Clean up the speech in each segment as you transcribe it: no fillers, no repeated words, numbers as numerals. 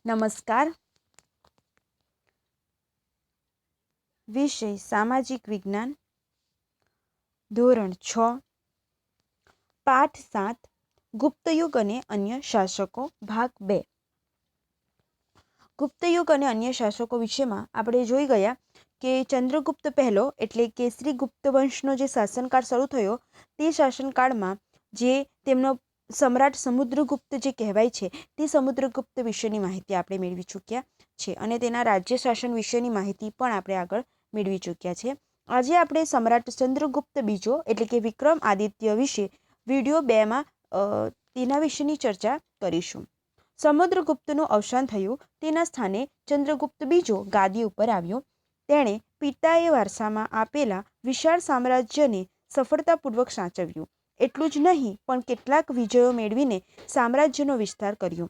નમસ્કાર. વિષય સામાજિક વિજ્ઞાન, ધોરણ 6, પાઠ 7, ગુપ્તયુગ અને અન્ય શાસકો, ભાગ 2. ગુપ્તયુગ અને અન્ય શાસકો વિષયમાં આપણે જોઈ ગયા કે ચંદ્રગુપ્ત પહેલો એટલે કે શ્રી ગુપ્ત વંશનો જે શાસનકાળ શરૂ થયો તે શાસનકાળમાં જે તેમનો સમ્રાટ સમુદ્રગુપ્ત જે કહેવાય છે તે સમુદ્રગુપ્ત વિશેની માહિતી આપણે મેળવી ચૂક્યા છે અને તેના રાજ્ય શાસન વિશેની માહિતી પણ આપણે આગળ મેળવી ચૂક્યા છે. આજે આપણે સમ્રાટ ચંદ્રગુપ્ત બીજો એટલે કે વિક્રમ આદિત્ય વિશે વિડીયો 2માં તેના વિશેની ચર્ચા કરીશું. સમુદ્રગુપ્તનું અવસાન થયું તેના સ્થાને ચંદ્રગુપ્ત બીજો ગાદી ઉપર આવ્યો. તેણે પિતાએ વારસામાં આપેલા વિશાળ સામ્રાજ્યને સફળતાપૂર્વક સાચવ્યું. એટલું જ નહીં પણ કેટલાક વિજયો મેળવીને સામ્રાજ્યનો વિસ્તાર કર્યો.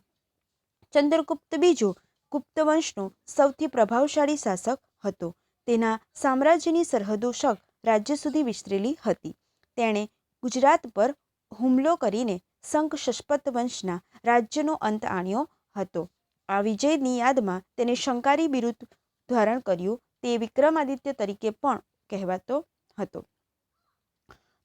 ચંદ્રગુપ્ત બીજો ગુપ્ત વંશનો સૌથી પ્રભાવશાળી શાસક હતો. તેના સામ્રાજ્યની સરહદો શક રાજ્ય સુધી વિસ્તરેલી હતી. તેણે ગુજરાત પર હુમલો કરીને શંક શસ્પત વંશના રાજ્યનો અંત આણ્યો હતો. આ વિજયની યાદમાં તેને શંકારી બિરુદ ધારણ કર્યું. તે વિક્રમાદિત્ય તરીકે પણ કહેવાતો હતો.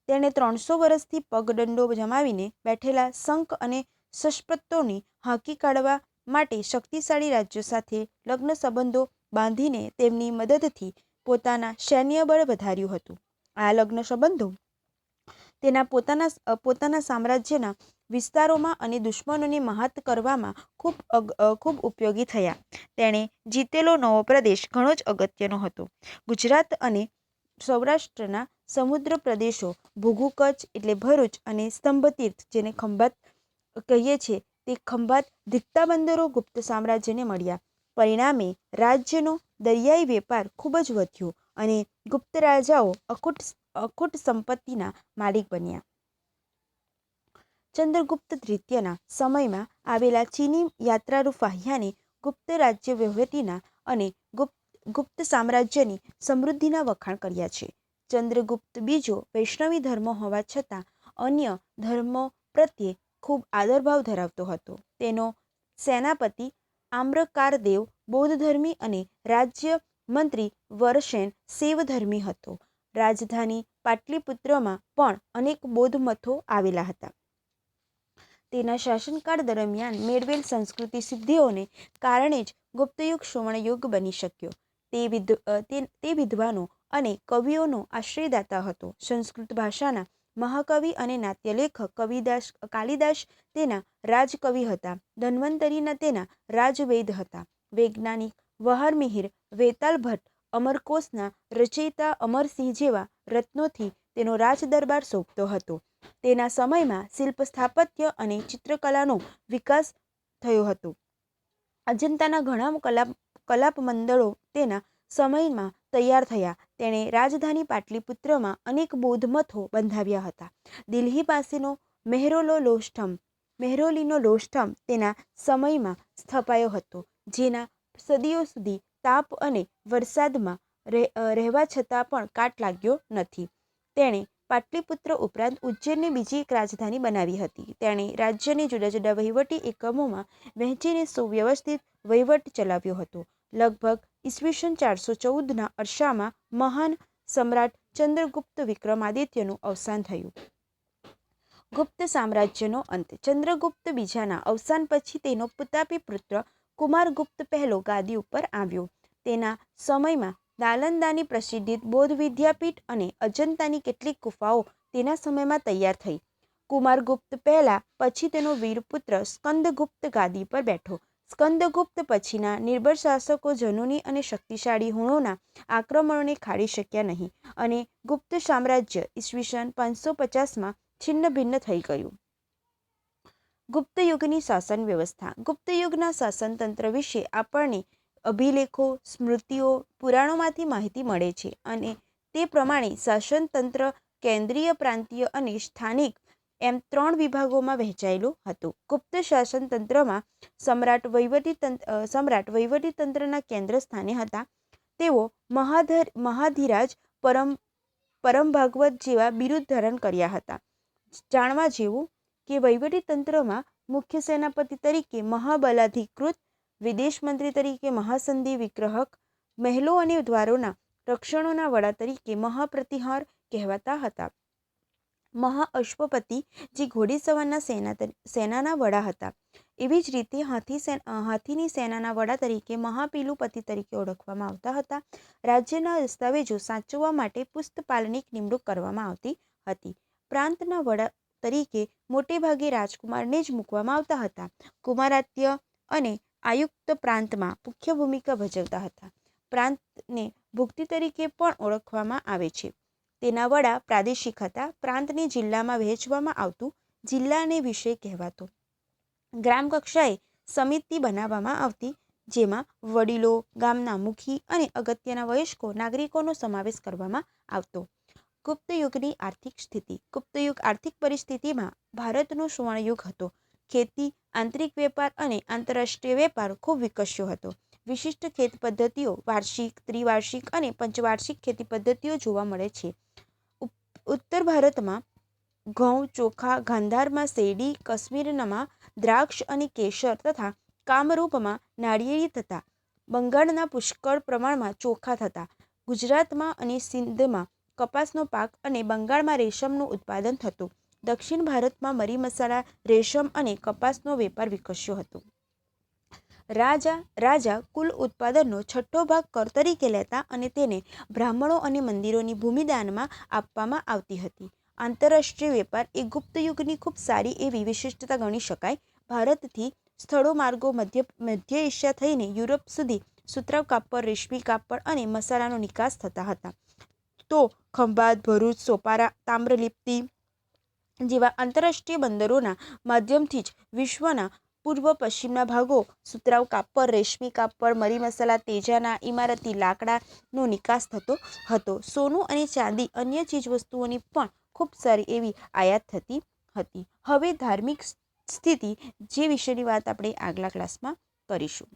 તેણે 300 વર્ષથી પગદંડો જમાવીને બેઠેલા શંક અને શસ્પતોની હાંકી કાઢવા માટે શક્તિશાળી રાજ્યો સાથે લગ્ન સંબંધો બાંધીને તેમની મદદથી પોતાના સૈન્યબળ વધાર્યું હતું. આ લગ્ન સંબંધો તેના પોતાના સામ્રાજ્યના વિસ્તારોમાં અને દુશ્મનોને મહાત કરવામાં ખૂબ ઉપયોગી થયા. તેણે જીતેલો નવો પ્રદેશ ઘણો જ અગત્યનો હતો. ગુજરાત અને સૌરાષ્ટ્રના સમુદ્ર પ્રદેશો ભૃગુ કચ્છ એટલે ભરૂચ અને સ્તંભતીર્થ જેને ખંભાત કહીએ છીએ તે ખંભાત દીકતા બંદરો ગુપ્ત સામ્રાજ્યને મળ્યા. પરિણામે રાજ્યનો દરિયાઈ વેપાર ખૂબ જ વધ્યો અને ગુપ્ત રાજાઓ અખૂટ સંપત્તિના માલિક બન્યા. ચંદ્રગુપ્ત તૃતીયના સમયમાં આવેલા ચીની યાત્રારૂ ફાહ્યાને ગુપ્ત રાજ્ય વહીવટીના અને ગુપ્ત સામ્રાજ્યની સમૃદ્ધિના વખાણ કર્યા છે. ચંદ્રગુપ્ત બીજો વૈષ્ણવી ધર્મ હોવા છતાં અન્ય ધર્મો પ્રત્યે ખૂબ આદરભાવ ધરાવતો હતો. તેનો સેનાપતિ આમ્રકારદેવ બૌદ્ધધર્મી અને રાજ્ય મંત્રી વરસેન શૈવધર્મી હતો. રાજધાની પાટલીપુત્રમાં પણ અનેક બૌદ્ધ મઠો આવેલા હતા. તેના શાસનકાળ દરમિયાન મેળવેલ સંસ્કૃતિ સિદ્ધિઓને કારણે જ ગુપ્તયુગ સુવર્ણયુગ બની શક્યો. તે વિદ્વાનો અને કવિઓનો આશ્રયદાતા હતો. સંસ્કૃત ભાષાના મહાકવિ અને નાટ્યલેખક કાલિદાસ તેના રાજકવિ હતા. ધન્વંતરીના તેના રાજવૈદ હતા. વૈજ્ઞાનિક વહારમિહિર, વેતાલ ભટ્ટ, અમરકોશના રચયિતા અમરસિંહ જેવા રત્નોથી તેનો રાજદરબાર શોભતો હતો. તેના સમયમાં શિલ્પ સ્થાપત્ય અને ચિત્રકલાનો વિકાસ થયો હતો. અજંતાના ઘણા કલાપ મંડળો તેના સમયમાં તૈયાર થયા. તેણે રાજધાની પાટલીપુત્રમાં અનેક બૌદ્ધ મઠો બંધાવ્યા હતા. દિલ્હી પાસેનો મહેરૌલીનો લોષ્ઠમ તેના સમયમાં સ્થપાયો હતો, જેના સદીઓ સુધી તાપ અને વરસાદમાં રહેવા છતાં પણ કાટ લાગ્યો નથી. તેણે પાટલીપુત્ર ઉપરાંત ઉજ્જૈનને બીજી એક રાજધાની બનાવી હતી. તેણે રાજ્યને જુદા જુદા વહીવટી એકમોમાં વહેંચીને સુવ્યવસ્થિત વહીવટ ચલાવ્યો હતો. લગભગ ઈસવીસન 414ના અરસામાં મહાન સમ્રાટ ચંદ્રગુપ્ત વિક્રમાદિત્યનું અવસાન થયું. ગુપ્ત સામ્રાજ્યનો અંત. ચંદ્રગુપ્ત બીજાના અવસાન પછી તેનો પ્રતાપી પુત્ર કુમારગુપ્ત પહેલો ગાદી ઉપર આવ્યો. તેના સમયમાં નાલંદાની પ્રસિદ્ધ બૌદ્ધ વિદ્યાપીઠ અને અજંતાની કેટલીક ગુફાઓ તેના સમયમાં તૈયાર થઈ. કુમારગુપ્ત પહેલા પછી તેનો વીરપુત્ર સ્કંદગુપ્ત ગાદી પર બેઠો. સ્કંદગુપ્ત પછીના નિર્બળ શાસકો જનૂની અને શક્તિશાળી હુણોના આક્રમણોને ખાળી શક્યા નહીં અને ગુપ્ત સામ્રાજ્ય ઈસવીસન 550માં છિન્ન ભિન્ન થઈ ગયું. ગુપ્તયુગની શાસન વ્યવસ્થા. ગુપ્તયુગના શાસનતંત્ર વિશે આપણને અભિલેખો, સ્મૃતિઓ, પુરાણોમાંથી માહિતી મળે છે અને તે પ્રમાણે શાસનતંત્ર કેન્દ્રીય, પ્રાંતીય અને સ્થાનિક એમ 3 વિભાગોમાં વહેંચાયેલું હતું. ગુપ્ત શાસનતંત્રમાં સમ્રાટ વહીવટીતંત્રના કેન્દ્ર સ્થાને હતા. તેઓ મહાધિરાજ, પરમભાગવત જેવા બિરુદ ધારણ કર્યા હતા. જાણવા જેવું કે વહીવટીતંત્રમાં મુખ્ય સેનાપતિ તરીકે મહાબલાધિકૃત વિદેશ મંત્રી તરીકે મહાસંધિ વિગ્રહક, મહેલો અને દ્વારોના રક્ષણોના વડા તરીકે મહાપ્રતિહાર કહેવાતા હતા. મહાઅશ્વપતિ જે ઘોડેસવારના સેનાના વડા હતા. એવી જ રીતે હાથીની સેનાના વડા તરીકે મહાપિલુપતિ તરીકે ઓળખવામાં આવતા હતા. રાજ્યના દસ્તાવેજો સાચવવા માટે પુસ્તપાલની નિમણૂક કરવામાં આવતી હતી. પ્રાંતના વડા તરીકે મોટે ભાગે રાજકુમારને જ મૂકવામાં આવતા હતા. કુમારાત્ય અને આયુક્ત પ્રાંતમાં મુખ્ય ભૂમિકા ભજવતા હતા. પ્રાંતને ભુક્તિ તરીકે પણ ઓળખવામાં આવે છે. તેના વડા પ્રાદેશિક હતા. પ્રાંતને જિલ્લામાં વહેંચવામાં આવતું. જિલ્લાને વિષય કહેવાતો. ગ્રામ કક્ષાએ સમિતિ બનાવવામાં આવતી, જેમાં વડીલો, ગામના મુખી અને અગત્યના વયસ્કો નાગરિકોનો સમાવેશ કરવામાં આવતો. ગુપ્ત યુગની આર્થિક સ્થિતિ. ગુપ્ત યુગ આર્થિક પરિસ્થિતિમાં ભારતનો સુવર્ણયુગ હતો. ખેતી, આંતરિક વેપાર અને આંતરરાષ્ટ્રીય વેપાર ખૂબ વિકસ્યો હતો. વિશિષ્ટ ખેત પદ્ધતિઓ, વાર્ષિક, ત્રિવાર્ષિક અને પંચવાર્ષિક ખેતી પદ્ધતિઓ જોવા મળે છે. ઉત્તર ભારતમાં ઘઉં, ચોખા, ગાંધારમાં શેરડી, કાશ્મીરમાં દ્રાક્ષ અને કેસર તથા કામરૂપમાં નાળિયેરી થતા. બંગાળના પુષ્કળ પ્રમાણમાં ચોખા થતા. ગુજરાતમાં અને સિંધમાં કપાસનો પાક અને બંગાળમાં રેશમનું ઉત્પાદન થતું. દક્ષિણ ભારતમાં મરી મસાલા, રેશમ અને કપાસનો વેપાર વિકસ્યો હતો. રાજા કુલ ઉત્પાદનનો 6ઠ્ઠો ભાગ કર તરીકે લેતા અને તેને બ્રાહ્મણો અને મંદિરોની ભૂમિ દાનમાં આપવામાં આવતી હતી. આંતરરાષ્ટ્રીય વેપાર એ ગુપ્ત યુગની ખૂબ સારી એવી વિશિષ્ટતા ગણી શકાય. ભારતથી સ્થળો માર્ગો મધ્ય એશિયા થઈને યુરોપ સુધી સુતરાઉ કાપડ, રેશમી કાપડ અને મસાલાનો નિકાસ થતા હતા. તો ખંભાત, ભરૂચ, સોપારા, તામ્રલિપ્તિ જેવા આંતરરાષ્ટ્રીય બંદરોના માધ્યમથી જ વિશ્વના પૂર્વ પશ્ચિમના ભાગો સુતરાઉ કાપડ, રેશમી કાપડ, મરી મસાલા, તેજાના, ઇમારતી લાકડાનો નિકાસ થતો હતો. સોનું અને ચાંદી, અન્ય ચીજવસ્તુઓની પણ ખૂબ સારી એવી આયાત થતી હતી. હવે ધાર્મિક સ્થિતિ જે વિશેની વાત આપણે આગલા ક્લાસમાં કરીશું.